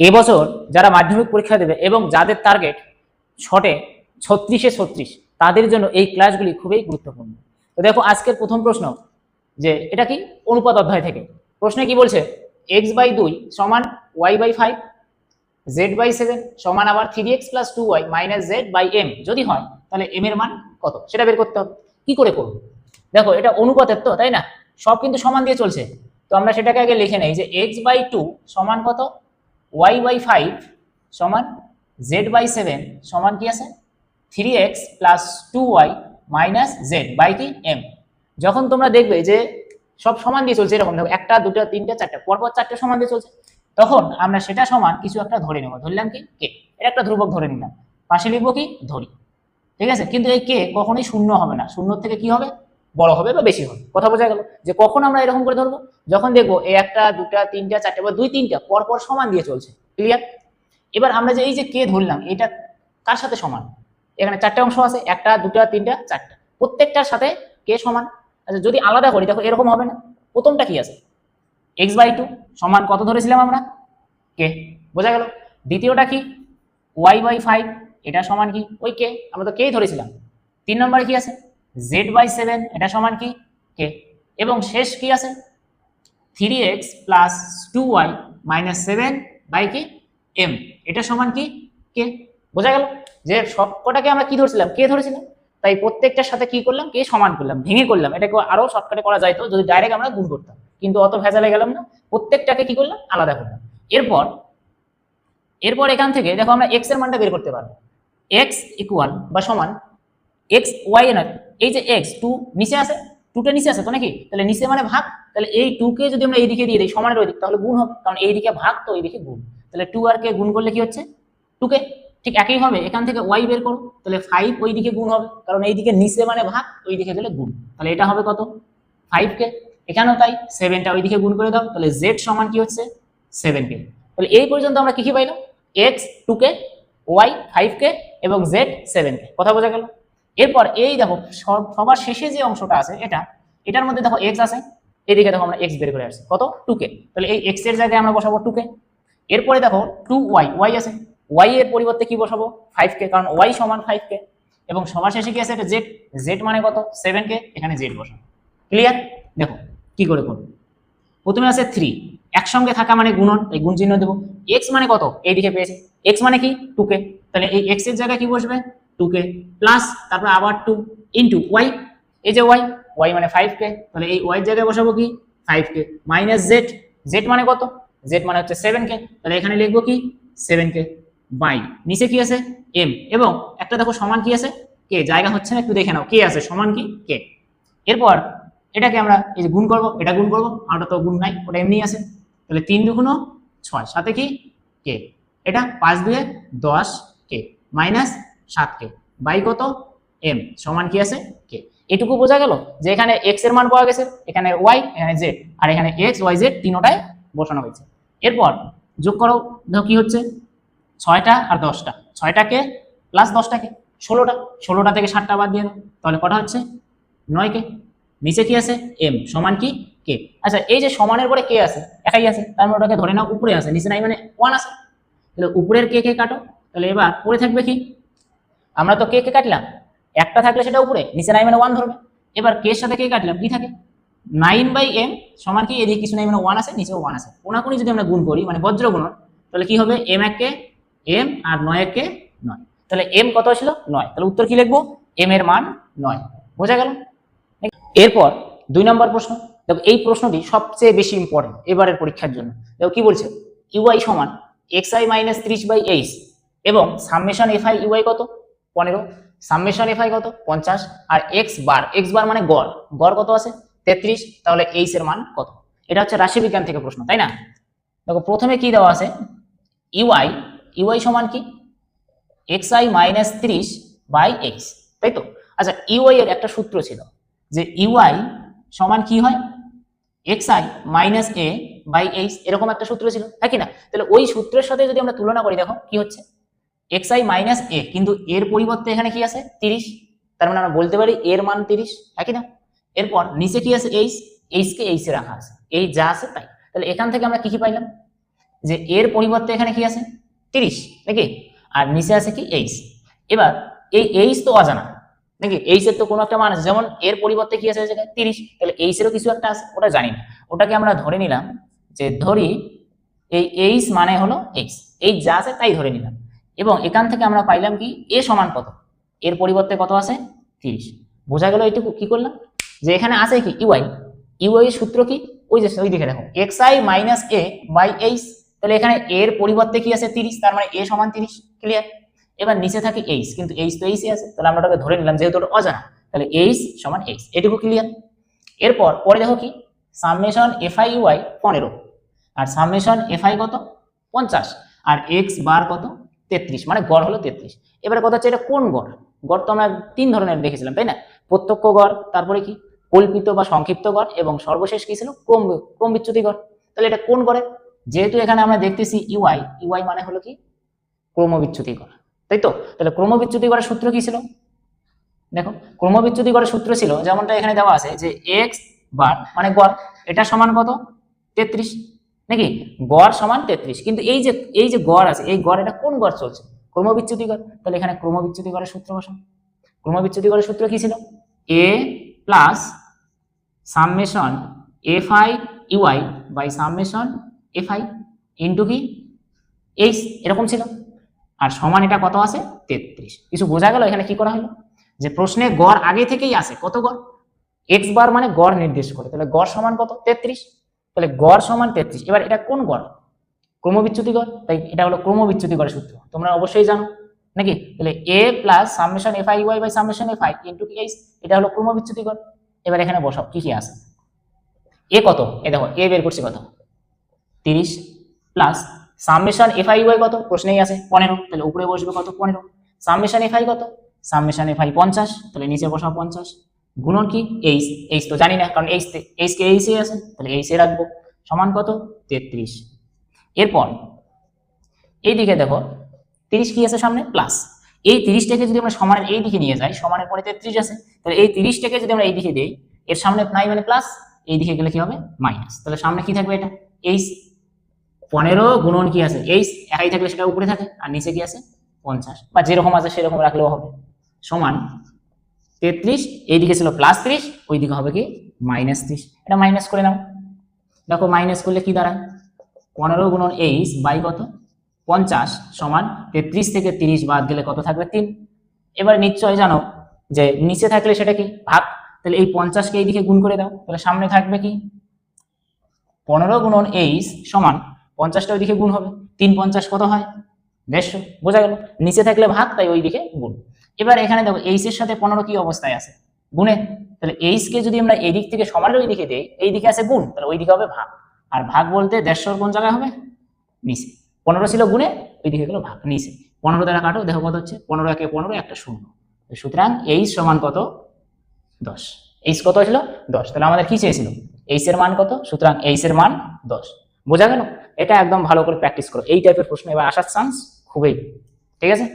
এবছর যারা মাধ্যমিক পরীক্ষা দেবে এবং যাদের টার্গেট শর্টে 36-36 তাদের জন্য এই ক্লাসগুলি খুবই গুরুত্বপূর্ণ। তো দেখো আজকের প্রথম প্রশ্ন, যে এটা কি অনুপাত অধ্যায় থেকে প্রশ্নে কি বলছে, x/2 সমান y/5, z/7 সমান আবার 3x + 2y - z/m যদি হয় তাহলে m এর মান কত সেটা বের করতে হবে। কি করে করব? দেখো এটা অনুপাতের তো, তাই না, সব কিন্তু সমান দিয়ে চলছে। তো আমরা সেটাকে আগে লিখে নেই যে x/2 সমান কত, y/5 সমান z/7 সমান কি আছে 3x + 2y - z/m। যখন তোমরা দেখবে যে সব সমান দিয়ে চলছে, এরকম দেখো 1 2 3 4 পরপর 4টে সমান দিয়ে চলছে, তখন আমরা সেটা সমান কিছু একটা ধরে নেব। ধরলাম কি কে, এটা একটা ধ্রুবক ধরে নিলাম, পাশে লিখবো কি ধরি, ঠিক আছে। কিন্তু এই কে কখনোই শূন্য হবে না, শূন্য থেকে কি হবে বড় হবে বা বেশি হবে। কথা বোঝা গেল? যে কখন আমরা এরকম করে ধরবো, যখন দেখবো এই 1 2 3 4 বা 2 3টা পরপর সমান দিয়ে চলছে। ক্লিয়ার? এবার আমরা যে এই যে কে ধরলাম এটা কার সাথে সমান, এখানে 4টে অংশ আছে, 1 2 3 4টা, প্রত্যেকটার সাথে কে সমান। আচ্ছা যদি আলাদা করি দেখো এরকম হবে না। প্রথমটা কি আছে, x/2 সমান কত ধরেছিলাম আমরা, কে, বোঝা গেল। দ্বিতীয়টা কি y/5, এটা সমান কি ওই কে, আমরা তো কেই ধরেছিলাম। 3 নম্বরে কি আছে z/7, এটা সমান কি কে। এবং শেষ কি আছে 3x + 2y - 7/m, এটা সমান কি কে। বোঝা গেল যে সবকটাকে আমরা কি ধরেছিলাম, কে ধরেছিলাম, তাই প্রত্যেকটার সাথে কি করলাম, কে সমান করলাম, ভেঙে করলাম। এটাকে আরো শর্টকাটে করা যায় তো যদি ডাইরেক্ট আমরা গুণ করতাম, কিন্তু অত ভেজালে গেলাম না, প্রত্যেকটাকে কি করলাম আলাদা করলাম। এরপর এখান থেকে দেখো আমরা x এর মানটা বের করতে পারবো। x ইকুয়াল বা সমান x y এর, এই যে x 2 নিচে আছে, 2টা নিচে আছে তো নাকি, তাহলে নিচে মানে ভাগ, তাহলে এই 2 কে যদি আমরা এইদিকে দিয়ে দিই সমানের ওই দিক, তাহলে গুণ হবে, কারণ এইদিকে ভাগ তো এইদিকে গুণ। তাহলে 2 আর কে গুণ করলে কি হচ্ছে 2 কে। ঠিক একই হবে এখান থেকে y বের করো, তাহলে 5 ওইদিকে গুণ হবে, কারণ এইদিকে নিচে মানে ভাগ, ওইদিকে গেলে গুণ, তাহলে এটা হবে কত 5 কে। এখানেও তাই, 7টা ওইদিকে গুণ করে দাও, তাহলে z সমান কি হচ্ছে 7 কে। তাহলে এই পর্যন্ত আমরা কি কি পাইলাম, x 2 কে, y 5 কে এবং z 7 কে। কথা বোঝা গেল? এরপর এই দেখো সবার শেষে যে অংশটা আছে এটার মধ্যে দেখো x আছে, এদিকে দেখো আমরা x বের করে আসছি কত 2 কে, তাহলে এই x এর জায়গায় আমরা বসাবো 2 কে। এরপরে দেখো 2y, y আছে, y এর পরিবর্তে কি বসাবো 5 কে, কারণ y সমান 5 কে। এবং সবার শেষে কি আছে, এটা z, z মানে কত 7 কে, এখানে z বসাবো। ক্লিয়ার? দেখো কি করে করব। প্রথমে আছে 3, একসঙ্গে থাকা মানে গুণন, এই গুণ চিহ্ন দেবো। x মানে কত এইদিকে পেয়েছি, x মানে কি 2 কে, তাহলে এই x এর জায়গায় কি বসবে 2 কে, প্লাস তারপর আবার 2 ইনটু y, এই যে y মানে 5 কে, তাহলে এই y এর জায়গায় বসাবো কি 5 কে, মাইনাস z, z মানে কত, z মানে হচ্ছে 7 কে, তাহলে এখানে লিখবো কি 7 কে, বাই নিচে কি আছে m, এবং একটা দেখো সমান কি আছে কে, জায়গা হচ্ছে না একটু দেখে নাও, কে আছে সমান কি কে। এরপর এটাকে আমরা এই যে গুণ করবো, এটা গুণ করবো, আর ওটা তো গুণ নাই, ওটা এমনি আছে, তাহলে 3 2 6, সাথে কি কে, এটা 5 2 10 কে মাইনাস 7 কে বাই কত m সমান কি আছে কে। এটুকু বোঝা গেল যে এখানে x এর মান পাওয়া গেছে, এখানে y, এখানে z, আর এখানে x y z তিনটায় বসানো হয়েছে। এরপর যোগ করো, দেখো কি হচ্ছে 6টা আর 10টা, 6টা কে প্লাস 10টা কে 16টা, 16টা থেকে 7টা বাদ দিয়ে দাও, তাহলে কটা হচ্ছে 9 কে। নিচে কি আছে m সমান কি কে। আচ্ছা এই যে সমানের পরে কে আছে, একাই আছে, তার মানে ওটাকে ধরে নাও উপরে আছে, নিচে নাই মানে 1 আছে, তাহলে উপরের কে কে কাটো, তাহলে এবার পরে থাকবে কি, আমরা তো কে কে কাটলাম, একটা থাকলে সেটা উপরে, নিচে নাই মানে 1 ধরবে। এবার কে এর সাথে কে কাটলাম, কি থাকে 9/m সমান কি, এদিকে কিছু নাই মানে 1 আছে, নিচেও 1 আছে, কোনাকুনি যদি আমরা গুণ করি মানে বজ্র গুণন, তাহলে কি হবে m 1 কে m আর 9 1 কে 9, তাহলে m কত ছিল 9, তাহলে উত্তর কি লিখবো m এর মান 9। বোঝা গেল? এরপর 2 নম্বর প্রশ্ন, দেখো এই প্রশ্নটি সবচেয়ে বেশি ইম্পর্টেন্ট এবারের পরীক্ষার জন্য। দেখো কি বলছে, uy সমান xi - 30/h এবং সামেশন fi uy কত 15, সামেশন fi কত 50, আর x বার মানে গড়, গড় কত আছে 33, তাহলে h এর মান কত। এটা হচ্ছে রাশিবিজ্ঞান থেকে প্রশ্ন, তাই না। দেখো প্রথমে কি দেওয়া আছে, uy সমান কি xi - 30/h, তাই তো। আচ্ছা uy এর একটা সূত্র ছিল যে uy সমান কি হয় xi - a/h, এরকম একটা সূত্র ছিল, তাই কি না। তাহলে ওই সূত্রের সাথে যদি আমরা তুলনা করি দেখো কি হচ্ছে xi - a, কিন্তু এর পরিবর্তে এখানে কি আছে 30, তার মানে আমরা বলতে পারি এর মান 30, তাই না। এরপর নিচে কি আছে h কে h এ রাখা আছে, এই যা আছে তাই। তাহলে এখান থেকে আমরা কি কি পাইলাম, যে এর পরিবর্তে এখানে কি আছে 30 নাকি, আর নিচে আছে কি এইচ। এবার এই এইচ তো অজানা নাকি, এইচ এর তো কোনো একটা মান আছে, যেমন এর পরিবর্তে কি আছে এই জায়গায় 30, তাহলে এইচ এরও কিছু একটা আছে, ওটা জানি না, ওটাকে আমরা ধরে নিলাম যে ধরি এই এইচ মানে হলো এইচ, এইচ যা আছে তাই ধরে নিলাম। এবং এখান থেকে আমরা পাইলাম কি এ সমান কত, এর পরিবর্তে কত আছে 30। বোঝা গেল এইটুকু। কি করলাম যে এখানে আছে কি ইউআই, ইউআই এর সূত্র কি ওই যে ওই দিকে দেখো xi minus A by H, তাহলে এখানে এর পরিবর্তে কি আছে 30, তার মানে এ সমান 30। ক্লিয়ার। এবার নিচে থাকে এইচ, কিন্তু এইচ তো এইচই আছে, তাহলে আমরা ওটাকে ধরে নিলাম যেহেতু ওটা অজানা, তাহলে এইচ সমান এইচ, এটুকু ক্লিয়ার। এরপর পরে দেখো কি সামেশন এফআই ইউআই 15 আর সামেশন এফআই কত 50 আর এক্স বার কত 33, মানে গড় হলো 33। এবারে কথা হচ্ছে এটা কোন গড়, গড় তো আমরা তিন ধরনের দেখেছিলাম তাই না, প্রত্যক্ষ গড়, তারপরে কি কল্পিত বা সংক্ষিপ্ত গড়, এবং সর্বশেষ কি ছিল ক্রম বিচ্যুতি গড়। তাহলে এটা কোন গড়ের, যেহেতু এখানে আমরা দেখতেছি ইউআই, ইউআই মানে হলো কি ক্রমবিচ্যুতি গড়, তাই তো। তাহলে ক্রমবিচ্যুতি গড়ের সূত্র কি ছিল, দেখো ক্রমবিচ্যুতি গড়ের সূত্র ছিল যেমনটা এখানে দেওয়া আছে যে এক্স বার মানে গড়, এটা সমান কত 33 নাকি, গড় সমান 33। কিন্তু এই যে গড় আছে, এই গড় এটা কোন গড় চলছে, ক্রমবিচ্যুতি গড়, তাহলে এখানে ক্রমবিচ্যুতি গড়ের সূত্র বসাও। ক্রমবিচ্যুতি গড়ের সূত্র কি ছিল, A plus summation F I U I by summation F I into কি এইচ, এরকম ছিল। আর সমান এটা কত আছে 33। কিছু বোঝা গেল এখানে কি করা হলো, যে প্রশ্নে গড় আগে থেকেই আছে, কত গড় এক্স বার মানে গড় নির্দেশ করে, তাহলে গড় সমান কত 33, তাহলে গড় সমান 33। এবার এটা কোন গড়, ক্রমবিচ্যুতি গড়, তাই এটা হলো ক্রমবিচ্যুতি গড়ের সূত্র, তোমরা অবশ্যই জানো নাকি। তাহলে A plus summation F I Y by summation F I into কি এইচ, এটা হলো ক্রমবিচ্যুতি গড়। এবার এখানে বসাও কি কি আছে, এ কত, এ দেখো এ বের করছি কত 30 plus summation F I Y কত প্রশ্নেই আছে 15, তাহলে উপরে বসবে কত 15, সামেশন এফ আই কত, সামেশন এফ আই 50, তাহলে নিচে বসাও 50, গুণন কি এইচ, এইচ তো জানি না কারণ এইচ কে এইচই আছে, তাহলে এইচ এ রাখবো, সমান কত 33। এরপর এইদিকে দেখো 30 কি আছে সামনে প্লাস, এই 30টাকে যদি আমরা সমানের এই দিকে নিয়ে যাই, সমানের পরে 33 আছে, তাহলে এই 30টাকে যদি আমরা এই দিকে দেই, এর সামনে নাই মানে প্লাস, এই দিকে গেলে কি হবে মাইনাস, তাহলে সামনে কি থাকবে এটা এইচ, 15 গুণন কি আছে এইচ, একাই থাকলে সেটা উপরে থাকে, আর নিচে কি আছে 50 বা যেরকম আছে সেরকম রাখলেও হবে, সমান 33, এইদিকে ছিল প্লাস 30, ওইদিকে হবে কি মাইনাস 30, এটা মাইনাস করে নাও। দেখো মাইনাস করলে কি দাঁড়ায় 15 গুণন এইচ বাই কত 50 সমান 33 থেকে 30 বাদ গেলে কত থাকবে 3। এবার নিশ্চয় জানো যে নিচে থাকলে সেটা কি ভাগ, তাহলে এই 50কে এইদিকে গুণ করে দাও, তাহলে সামনে থাকবে কি 15 গুণন এইচ সমান 50টা ওইদিকে গুণ হবে, 3 50 কত হয় 150, বোঝা গেল, নিচে থাকলে ভাগ তাই ওইদিকে গুণ। এবার এখানে দেখো এইচ এর সাথে 15 কি অবস্থায় আছে গুণে, তাহলে এইচ কে যদি আমরা এই দিক থেকে সমানের ওই দিকে দেই, এই দিকে আছে গুণ, তাহলে ওই দিকে হবে ভাগ, আর ভাগ বলতে 150 কোন জায়গায় হবে নিচে, 15 ছিল গুণে ওই দিকে গেল ভাগ, নিচে 15 দ্বারা কাটো, দেখো কত হচ্ছে 15 একে 15 একটা শূন্য, সুতরাং এইচ সমান কত 10, এইচ কত ছিল 10, তাহলে আমাদের কি চেয়েছিল এইচ এর মান কত, সুতরাং এইচ এর মান 10। বোঝা গেল, এটা একদম ভালো করে প্র্যাকটিস করো, এই টাইপের প্রশ্ন এবার আসার চান্স খুবই, ঠিক আছে।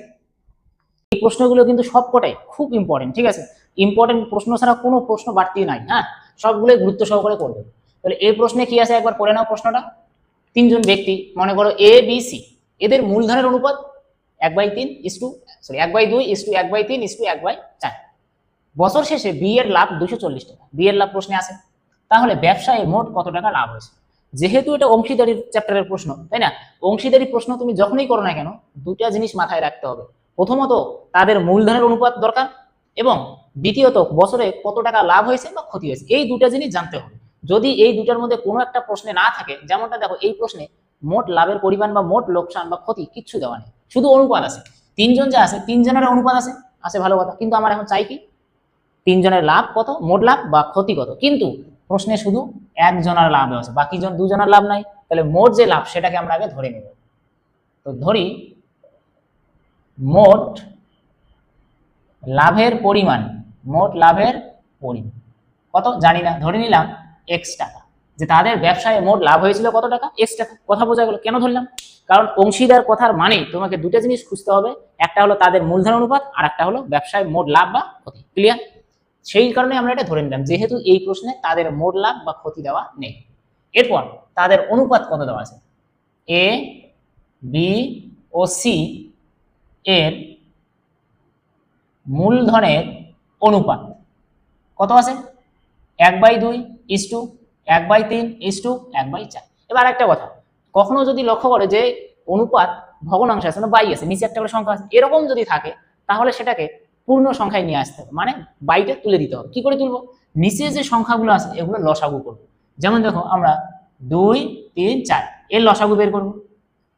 এই প্রশ্নগুলো কিন্তু সবকটাই খুব ইম্পর্টেন্ট, ঠিক আছে, ইম্পর্টেন্ট প্রশ্ন ছাড়া কোনো প্রশ্ন বাড়তি নাই, হ্যাঁ সবগুলোই গুরুত্ব সহকারে করবে। তাহলে এই প্রশ্নে কি আছে একবার পড়ে নাও প্রশ্নটা, তিনজন ব্যক্তি মনে করো এ বি সি, এদের মূলধনের অনুপাত 1/3 ইসটু সরি 1/2 ইসটু 1/3 ইসটু 1/4, বছর শেষে বি এর লাভ 240 টাকা, বি এর লাভ প্রশ্নে আছে, তাহলে ব্যবসায় মোট কত টাকা লাভ হয়েছে। যেহেতু এটা অংশীদারির চ্যাপ্টারের প্রশ্ন তাই না, অংশীদারি প্রশ্ন তুমি যখনই করো না কেন দুটা জিনিস মাথায় রাখতে হবে, প্রথমত তাদের মূলধনের অনুপাত দরকার, এবং দ্বিতীয়ত বছরে কত টাকা লাভ হয়েছে বা ক্ষতি হয়েছে, এই দুটা জিনিস জানতে হবে। যদি এই দুটার মধ্যে কোনো একটা প্রশ্নে না থাকে, যেমনটা দেখো এই প্রশ্নে মোট লাভের পরিমাণ বা মোট লোকসান বা ক্ষতি কিচ্ছু দেওয়া নেই, শুধু অনুপাত আছে, তিনজন যা আছে তিনজনের অনুপাত আছে ভালো কথা, কিন্তু আমার এখন চাই কি তিনজনের লাভ কত, মোট লাভ বা ক্ষতি কত, কিন্তু প্রশ্নে শুধু একজনের লাভ আছে, বাকি দুজনের লাভ নাই, তাহলে মোট যে লাভ সেটাকে আমরা আগে ধরে নেব। তো ধরি মোট লাভের পরিমাণ, মোট লাভের পরিমাণ কত জানি না, ধরে নিলাম এক্স টাকা, যে তাদের ব্যবসায় মোট লাভ হয়েছিল কত টাকা এক্স টাকা। কথা বোঝা গেল, কেন ধরলাম, কারণ অংশীদার কথার মানে তোমাকে দুটো জিনিস খুঁজতে হবে, একটা হলো তাদের মূলধন অনুপাত আর একটা হলো ব্যবসায় মোট লাভ বা ক্ষতি, ক্লিয়ার। সেই কারণে আমরা এটা ধরে নিলাম, যেহেতু এই প্রশ্নে তাদের মোট লাভ বা ক্ষতি দেওয়া নেই। এরপর তাদের অনুপাত কত দেওয়া আছে, এ বি ও সি এর মূলধনের অনুপাত কত আছে? 1/2:1, 1/3:1, 1/4। এবার একটা কথা, কখনো যদি লক্ষ্য করে যে অনুপাত ভগ্নাংশ আছে না, বাই আছে, নিচে একটা করে সংখ্যা আছে, এরকম যদি থাকে তাহলে সেটাকে পূর্ণ সংখ্যায় নিয়ে আসতে হবে, মানে বাইটে তুলে দিতে হবে। কি করে তুলবো? নিচে যে সংখ্যাগুলো আছে এগুলো লসাগু করবো। যেমন দেখো আমরা 2, 3, 4 এর লসাগু বের করবো।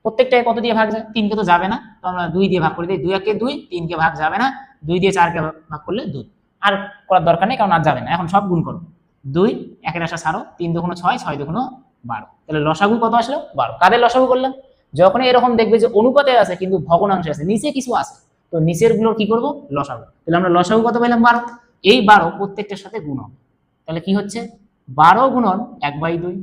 প্রত্যেকটায় কত দিয়ে ভাগ যায়? 3 কে তো যাবে না, তো আমরা 2 দিয়ে ভাগ করে দিই। 2 একে 2, 3 কে ভাগ যাবে না, 2 দিয়ে 4 কে ভাগ করলে 2। আর করার দরকার নেই, কারণ আর যাবে না। এখন সব গুণ করো, 2 একের আশা ছাড়ো, 3 দুগুণ 6, 6 দুগুণ 12। তাহলে লসাগু কত আসলো? 12। কাদের লসাগু করলাম? যখন এরকম দেখবে যে অনুপাতে আছে কিন্তু ভগ্নাংশে আছে, নিচে কিছু আছে, তো নিচের গুলোর কি করব? লসাগু। তাহলে আমরা লসাগু কত পেলাম? 12। এই 12 প্রত্যেকটার সাথে গুণ হবে। তাহলে কি হচ্ছে? 12 গুণন 1/2,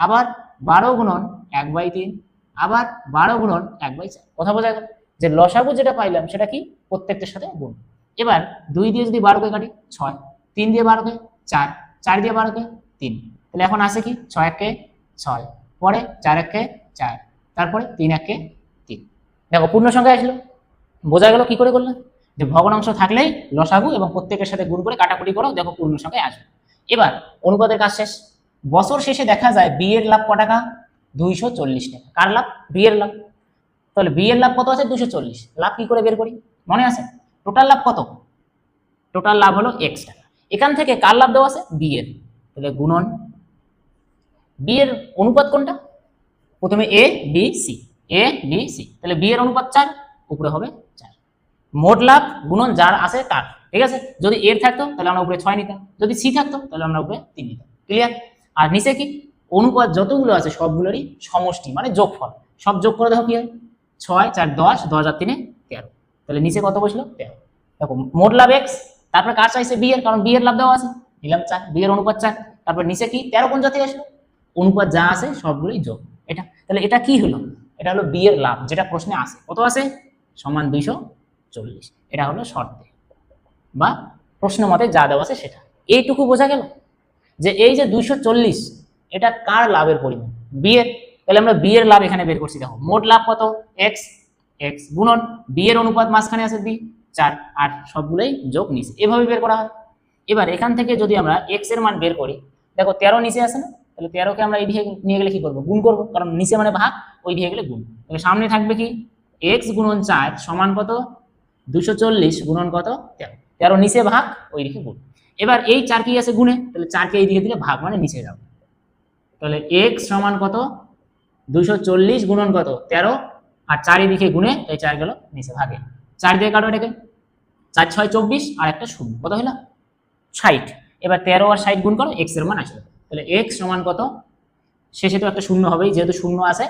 আবার 12 গুণন 1/3, আবার 12 গুণন 1/4। কথা বোঝা গেল যে লসাগু যেটা পাইলাম সেটা কি? প্রত্যেকটার সাথে গুণ। এবার 2 দিয়ে যদি 12 কে কাটি 6, 3 দিয়ে 12 কে 4, 4 দিয়ে 12 কে 3। তাহলে এখন আছে কি? 6 একে 6, পরে 4 একে 4, তারপরে 3 একে 3। দেখো পূর্ণ সংখ্যা আসলো। বোঝা গেল কি করে করলাম? যে ভগ্নাংশ থাকলেই লসাগু এবং প্রত্যেকের সাথে গুণ করে কাটাকুটি করো, দেখো পূর্ণ সংখ্যায় আসবে। এবার অনুপাতের কাজ শেষ। বছর শেষে দেখা যায় বি এর লাভ কত টাকা? 240 টাকা। কার লাভ? বি এর লাভ। তাহলে বি এর লাভ কত আছে? 240। লাভ কি করে বের করি? মনে আছে? টোটাল লাভ কত? টোটাল লাভ হলো x টাকা। এখান থেকে কার লাভ দেওয়া আছে? বি এর। তাহলে গুণন বি এর অনুপাত কোনটা? প্রথমে A B C, A B C. তাহলে বি এর অনুপাত 4, উপরে হবে 4। মোট লাভ গুণন যার আছে তার। ঠিক আছে? যদি এর থাকতো তাহলে আমরা উপরে 6 নিতাম, যদি সি থাকতো তাহলে আমরা উপরে 3 নিতাম। ক্লিয়ার? আর নিচে কি? অনুপাত যতগুলো আছে সবগুলোরই সমষ্টি, মানে যোগফল। সব যোগ করে দেখো কি হয়? 6, 4, 10, 10 আর 3 13। তাহলে নিচে কত বসলো? 13। দেখো মোট লাভ x, তারপরে কার চাইছে? বি এর, কারণ বি এর লাভ দেওয়া আছে, নিলাম 4। বি এর অনুপাত 4, তারপর নিচে কি? 13 কোন জাতি আসলো? অনুপাত যা আছে সবগুলোই যোগ। এটা তাহলে এটা কি হলো? এটা হলো বি এর লাভ, যেটা প্রশ্নে আছে। কত আছে? সমান 240। এটা হলো শর্তে বা প্রশ্ন মতে যা দেওয়া আছে সেটা। এইটুকু বোঝা গেল যে এই যে 240 এটা কার লাভের পরিমাণ? বি এর। তাহলে আমরা বি এর লাভ এখানে বের করছি। দেখো মোট লাভ কত? x, x গুণন বি এর অনুপাত মাঝখানে আছে বি 4, আর সবগুলোই যোগ নিচে, এভাবে বের করা হয়। এবার এখান থেকে যদি আমরা x এর মান বের করি, দেখো 13 নিচে আছে না, তাহলে 13 কে আমরা এই দিকে নিয়ে গেলে কি করব? গুণ করব, কারণ নিচে মানে ভাগ, ওই দিকে গেলে গুণ। তাহলে সামনে থাকবে কি? x গুণন 4 সমান কত? 240 গুণন কত? 13। 13 নিচে ভাগ, ওই দিকে গুণ। এবার এই 4 কি আছে? গুণে। তাহলে 4 কে এই দিকে দিলে ভাগ, মানে নিচে যাবে। তাহলে x সমান কত? 240 গুণন কত? 13, আর 4 এই দিকে গুণে, তাই 4 গেল নিচে ভাগে। 4 দিয়ে কাটো এটাকে, 4 6 24, আর একটা শূন্য, কত হলো? 60। এবার 13 আর 60 গুণ করো, x এর মান আসবে। তাহলে x সমান কত? শেষে তো একটা শূন্য হবেই, যেহেতু শূন্য আছে।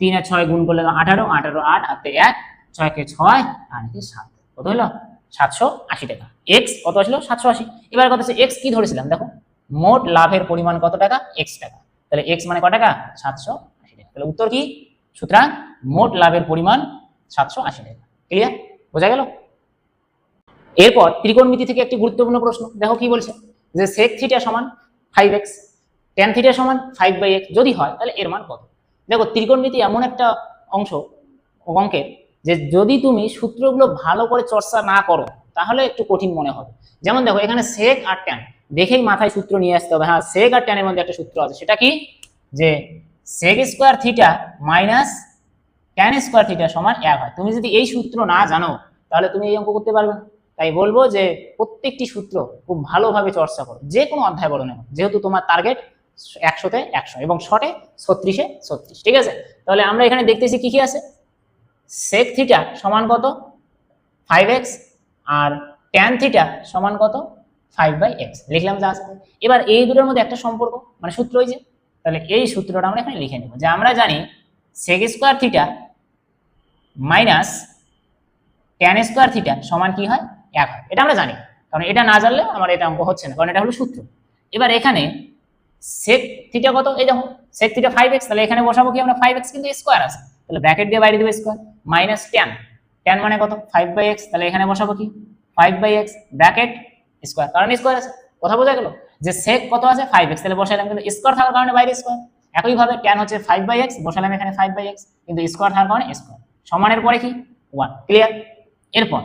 3 আর 6 গুণ করলে 18, 18 8 হাতে 1, 6 কে 6 আর 7, কত হলো? 780 টাকা। x কত আসলো? 780। এবার কত আছে? x কি ধরেছিলাম দেখো, মোট লাভের পরিমাণ কত টাকা? x টাকা। তাহলে x মানে কত টাকা? 780 টাকা। তাহলে উত্তর কি? সুতরাং মোট লাভের পরিমাণ 780 টাকা। ক্লিয়ার? বোঝা গেল? এরপর ত্রিকোণমিতি থেকে একটি গুরুত্বপূর্ণ প্রশ্ন, দেখো কি বলছে, যে sec থিটা সমান 5x, tan থিটা সমান 5/x যদি হয় তাহলে এর মান কত? দেখো ত্রিকোণমিতি এমন একটা অংশ অঙ্কের যে যদি তুমি সূত্রগুলো ভালো করে চর্চা না করো তাহলে একটু কঠিন মনে হবে। যেমন দেখো এখানে sec আর tan, দেখেই মাথায় সূত্র নিয়ে আসতে হবে। হ্যাঁ, sec আর tan এর মধ্যে একটা সূত্র আছে, সেটা কি? যে sec square theta minus tan square theta সমান 1 হয়। তুমি যদি এই সূত্র না জানো তাহলে তুমি এই অঙ্ক করতে পারবে না। তাই বলবো যে প্রত্যেকটি সূত্র খুব ভালোভাবে চর্চা করো, যে কোনো অধ্যায় বলো না, যেহেতু তোমার টার্গেট 100-তে 100 এবং শর্টে 36-এ 36। ঠিক আছে? তাহলে আমরা এখানে দেখতেছি কি কি আছে। sec থিটা সমান কত? 5x, আর tan থিটা সমান কত? 5/x লিখলাম যা আছে। এবার এই দুটোর মধ্যে একটা সম্পর্ক, মানে সূত্র হয়েছে। তাহলে এই সূত্রটা আমরা এখানে লিখে নেব, যে আমরা জানি sec square theta minus tan square theta সমান কি হয়? 1 হয়। এটা আমরা জানি, কারণ এটা না জানলে আমার এটা অঙ্ক হচ্ছে না, কারণ এটা হলো সূত্র। এবার এখানে sec থিটা কত? এই দেখো sec থিটা 5x, তাহলে এখানে বসাবো কি আমরা? 5x কিন্তু স্কয়ার আছে, তাহলে ব্র্যাকেট দিয়ে বাইরে দেব স্কয়ার, মাইনাস tan মানে কত? 5/x, তাহলে এখানে বসাবো কি? 5/x ব্র্যাকেট স্কয়ার, কারণ স্কয়ার আছে। কথা বোঝা গেল? যে sec কত আছে? 5x, তাহলে বসাইলাম, কিন্তু স্কয়ার থাকার কারণে বাইরে স্কয়ার। একইভাবে ট্যান হচ্ছে 5/x, বসালাম এখানে 5/x, কিন্তু স্কোয়ার থাকার কারণে স্কোয়ার, সমানের পরে কি 1, ক্লিয়ার। এরপর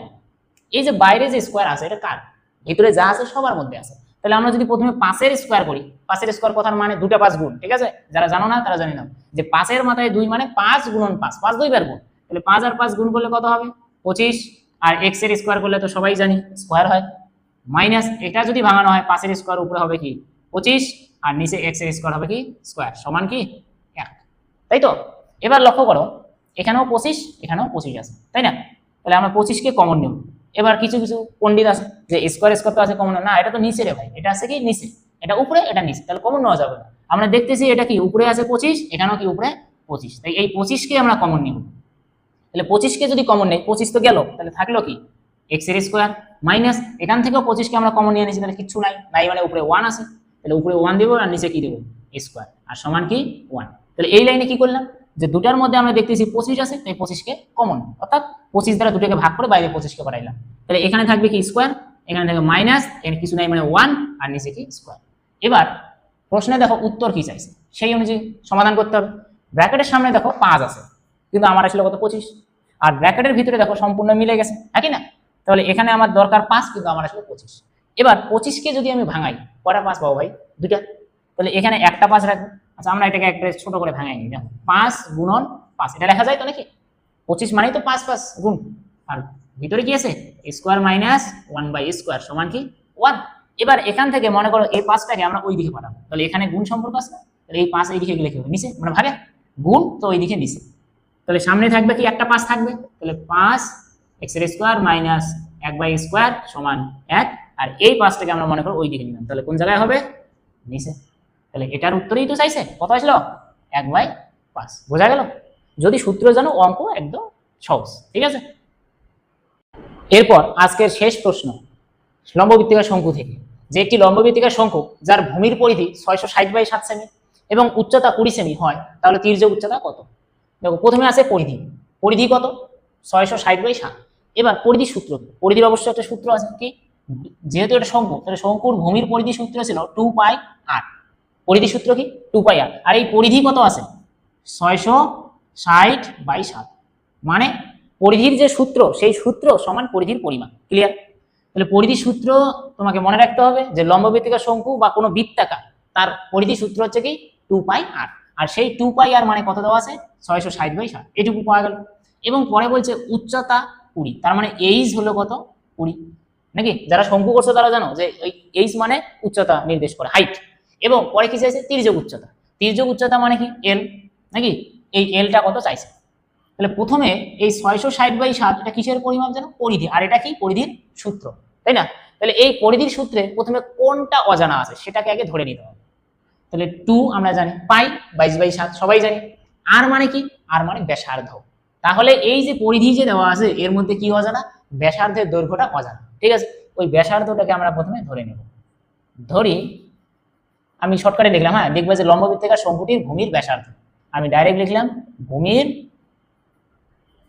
এই যে বাইরে যে স্কোয়ার আছে এটা কার, ভিতরে যা আছে সবার মধ্যে আছে। তাহলে আমরা যদি প্রথমে 5-এর স্কোয়ার করি, 5-এর স্কোয়ার কথার মানে 2টা 5 গুণ, ঠিক আছে, যারা জানো না তারা জানি না যে 5-এর মাথায় 2 মানে 5 গুণন 5, 5 2বার গুণ, তাহলে 5 আর 5 গুণ করলে কত হবে 25, আর x এর স্কোয়ার করলে তো সবাই জানি স্কোয়ার হয়, মাইনাস এটা যদি ভাঙানো হয় 5-এর স্কোয়ার উপরে হবে কি 25, আর নিচে x এর স্কোয়ার হবে কি স্কোয়ার, সমান কি 1, তাই তো। এবার লক্ষ্য করো এখানেও 25 এখানেও 25 আছে, তাই না, তাহলে আমরা 25 কে কমন নিব। এবার কিছু কিছু পণ্ডিত আছে যে স্কোয়ার স্কোয়ার তো আছে কমন, না এটা তো নিচে রে ভাই, এটা আছে কি নিচে, এটা উপরে এটা নিচে, তাহলে কমন নেওয়া যাবে না। আমরা দেখতেছি এটা কি উপরে আছে 25, এখানেও কি উপরে 25, তাই এই 25 কে আমরা কমন নিব। তাহলে 25 কে যদি কমন নেই 25 তো গেল, তাহলে থাকলো কি x এর স্কোয়ার, মাইনাস এখান থেকেও 25 কে আমরা কমন নিয়ে নিয়েছি, তাহলে কিছু নাই নাই মানে উপরে 1 আছে, তাহলে উপরে 1 দেব আর নিচে কি দেব স্কোয়ার, আর সমান কি 1। তাহলে এই লাইনে কি করলাম যে দুটার মধ্যে আমরা দেখতেছি 25 আছে, তাই 25 কে কমন, অর্থাৎ 25 দ্বারা দুটোকে ভাগ করে বাইরে 25 কে বাড়াইলাম, তাহলে এখানে থাকবে কি স্কোয়ার, এখানে থাকবে মাইনাস, এখানে কিছু নাই মানে 1 আর নিচে কি স্কোয়ার। এবার প্রশ্নে দেখো উত্তর কি চাইছে সেই অনুযায়ী সমাধান করতে হবে। ব্র্যাকেটের সামনে দেখো 5 আছে, কিন্তু আমার আসলে কত 25, আর ব্র্যাকেটের ভিতরে দেখো সম্পূর্ণ মিলে গেছে, একই না, তাহলে এখানে আমার দরকার 5, কিন্তু আমার আসলে 25। এবার 25 কে যদি আমি ভাঙাই কটা 5 পাবো ভাই, দুটা, তাহলে এখানে একটা 5 রাখবো। আচ্ছা আমরা এটাকে একটা ছোট করে ভাঙাই নিই, দেখো 5 গুণন 5, এটা লেখা যায় তো নাকি, 25 মানেই তো 5 5 গুণ, আর ভিতরে কি আছে স্কোয়ার মাইনাস 1/স্কোয়ার সমান কি 1। এবার এখান থেকে মনে করো এই 5টাকে আমরা ওই দিকে পাঠাবো, তাহলে এখানে গুণ সম্পর্ক আছে, তাহলে এই 5 এই দিকে গেলে কি হবে নিচে, মানে ভাগে গুণ তো ওই দিকে নিচে, তাহলে সামনে থাকবে কি একটা 5 থাকবে, তাহলে 5 x এর স্কোয়ার মাইনাস 1/স্কোয়ার সমান 1, আর এই 5টাকে আমরা মনে করো ওই দিকে নিলাম, তাহলে কোন জায়গায় হবে নিচে। তাহলে এটার উত্তরেই তো চাইছে, কত আসলো 1/5, বোঝা গেল। যদি সূত্র জানো অঙ্ক একদম সহজ, ঠিক আছে। এরপর আজকের শেষ প্রশ্ন লম্ববৃত্তিকার শঙ্কু থেকে, যে একটি লম্ববৃত্তিকার শঙ্কু যার ভূমির পরিধি 660/7 সেমি এবং উচ্চতা 20 সেমি হয়, তাহলে তির্যক উচ্চতা কত। দেখো প্রথমে আছে পরিধি, পরিধি কত 660/7। এবার পরিধির সূত্র, পরিধির অবশ্যই একটা সূত্র আছে কি, যেহেতু এটা শঙ্কু তাহলে শঙ্কুর ভূমির পরিধি সূত্র ছিল 2πr, পরিধি সূত্র কি 2πr, আর এই পরিধি কত আছে 660/7, মানে পরিধির যে সূত্র সেই সূত্র সমান পরিধির পরিমাণ, ক্লিয়ার। তাহলে পরিধির সূত্র তোমাকে মনে রাখতে হবে যে লম্ববৃত্তিকার শঙ্কু বা কোনো বৃত্তাকার তার পরিধি সূত্র হচ্ছে কি 2πr, আর সেই 2πr মানে কত দেওয়া আছে 660/7, এটুকু পাওয়া গেল। এবং পরে বলছে উচ্চতা 20, তার মানে এইচ হলো কত 20, নাকি যারা শঙ্কু করছো তারা জানো যে এইচ মানে উচ্চতা নির্দেশ করে, হাইট। এবং পরে কি চাইছে তির্যক উচ্চতা, তির্যক উচ্চতা মানে কি এল, নাকি এই এলটা কত চাইছে। তাহলে প্রথমে এই 660/7 এটা কিসের পরিমাপ জানো পরিধি, আর এটা কি পরিধির সূত্র, তাই না। তাহলে এই পরিধির সূত্রে প্রথমে কোনটা অজানা আছে সেটাকে আগে ধরে নিতে হবে। তাহলে 2 আমরা জানি, পাই 22/7 সবাই জানি, আর মানে কি আর মানে ব্যাসার্ধ। তাহলে এই যে পরিধি যে দেওয়া আছে এর মধ্যে কি অজানা, ব্যাসার্ধের দৈর্ঘ্যটা অজানা, ঠিক আছে। ওই ব্যাসার্ধটাকে আমরা প্রথমে ধরে নেব, ধরি আমি শর্টকাটে লিখলাম, হ্যাঁ দেখবে যে লম্ববৃত্তিকার শঙ্কুটির ভূমির ব্যাসার্ধ, আমি ডাইরেক্ট লিখলাম ভূমির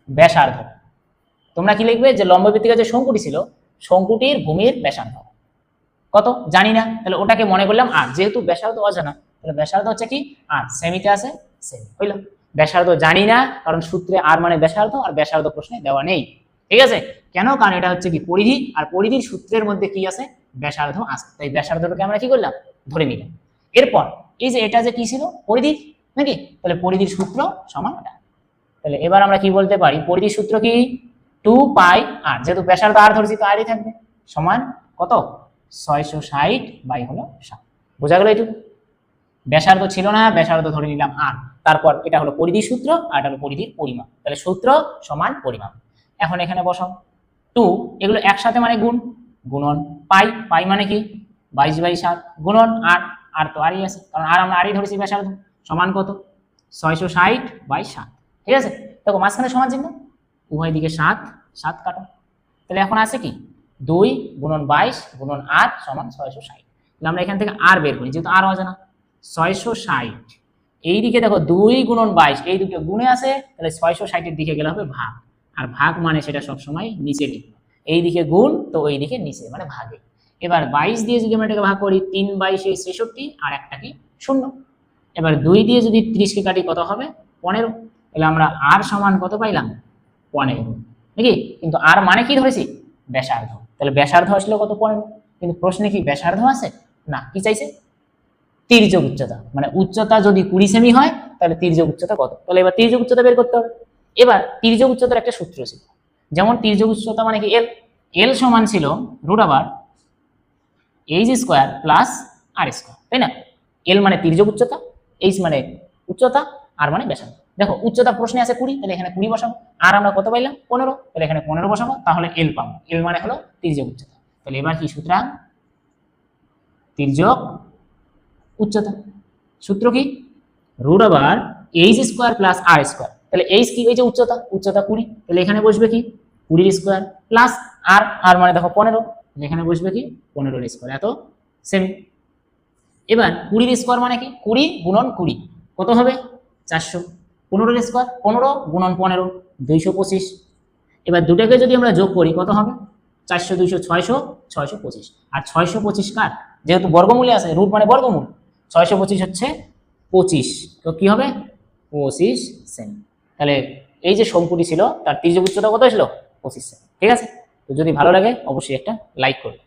ব্যাসার্ধ। তোমরা কি লিখবে যে লম্ববৃত্তিকার যে শঙ্কুটি ছিল শঙ্কুটির ভূমির ব্যাসার্ধ কত জানি না, তাহলে ওটাকে মনে করলাম আর, যেহেতু ব্যাসার্ধ অজানা তাহলে ব্যাসার্ধ হচ্ছে কি আর, সেমিতে আছে সেমি, হইল। ব্যাসার্ধ জানি না কারণ সূত্রে আর মানে ব্যাসার্ধ, আর ব্যাসার্ধ প্রশ্নে দেওয়া নেই, ঠিক আছে। কেন, কারণ এটা হচ্ছে কি পরিধি, আর পরিধির সূত্রের মধ্যে কি আছে ব্যাসার্ধ আছে, তাই ব্যাসার্ধটাকে আমরা কি করলাম ধরে নিলাম। এরপর এই যে এটা যে কি ছিল পরিধি, নাকি, তাহলে পরিধির সূত্র সমান এটা। তাহলে এবার আমরা কি বলতে পারি পরিধির সূত্র কি 2πr, যেহেতু ব্যাসার্ধ আর ধরেছি তো আরই থাকবে, সমান কত 660/7, বোঝা গেল এইটুকু। ব্যাসার্ধ ছিল না, ব্যাসার্ধ ধরে নিলাম আর, তারপর এটা হলো পরিধির সূত্র আর এটা হলো পরিধির পরিমাপ, তাহলে সূত্র সমান পরিমাপ। এখন এখানে বসাও 2, এগুলো একসাথে মানে গুণ, গুণন পাই, পাই মানে কি 22/7 গুণন আর তো আরই আছে কারণ আর আমরা আরই ধরেছি ব্যাসার্ধ, সমান কত 660/7, ঠিক আছে। দেখো মাঝখানে সমান চিহ্ন, উভয় দিকে 7 7 কাটো, তাহলে এখন আছে কি 2 গুণন 22 গুণন 8 সমান 660। তাহলে আমরা এখান থেকে আর বের করি, যেহেতু আর অজানা 660, এই দিকে দেখো 2 গুণন 22 এই দুটো গুণে আছে, তাহলে 660 এর দিকে গেলে হবে ভাগ, আর ভাগ মানে সেটা সবসময় নিচে লিখবো, এই দিকে গুণ তো ওই দিকে নিচে মানে ভাগে। এবার 22 দিয়ে যদি আমরা এটাকে ভাগ করি 3/22 66, আর একটা কি 0। এবার 2 দিয়ে যদি 30কে কাটি কত হবে 15। তাহলে আমরা আর সমান কত পাইলাম 15 নাকি, কিন্তু আর মানে কি ধরেছি ব্যাসার্ধ, তাহলে ব্যাসার্ধ আসলে কত 15। কিন্তু প্রশ্নে কি ব্যাসার্ধ আছে না, কি চাইছে তির্যক উচ্চতা, মানে উচ্চতা যদি 20 সেমি হয় তাহলে তির্যক উচ্চতা কত, তাহলে এবার তির্যক উচ্চতা বের করতে হবে। এবার তির্যক উচ্চতার একটা সূত্র ছিল, যেমন তির্যক উচ্চতা মানে কি এল সমান ছিল √/h² প্লাস r², তাই না। এল মানে তির্যক উচ্চতা, এইচ মানে উচ্চতা, আর মানে ব্যাসার্ধ। দেখো উচ্চতা প্রশ্নে আছে 20, তাহলে এখানে 20 বসাবো, আর আমরা কত পাইলাম 15, তাহলে এখানে 15 বসাবো, তাহলে এল পাবো। এল মানে হলো তির্যক উচ্চতা। তাহলে এবার কি সুতরাং তির্যক উচ্চতা সূত্র কি √/h² প্লাস r²। তাহলে এইচ কি, এই যে উচ্চতা, উচ্চতা 20, তাহলে এখানে বসবে কি 20² প্লাস আর মানে দেখো 15, এখানে বসবে কি 15² এত সেমি। এবার 20² মানে কি 20 গুণন 20 কত হবে 400, 15² 15 গুণন 15 225। এবার দুটাকে যদি আমরা যোগ করি কত হবে 400 200 600 625, আর 625 কার যেহেতু বর্গমূলে আছে, রুট মানে বর্গমূল, 625 হচ্ছে 25, তো কি হবে 25 সেমি। তাহলে এই যে শঙ্কুটি ছিল তার তির্যক উচ্চতা কত ছিল 25 সেমি। ঠিক আছে, তো যদি ভালো লাগে অবশ্যই একটা লাইক করবে।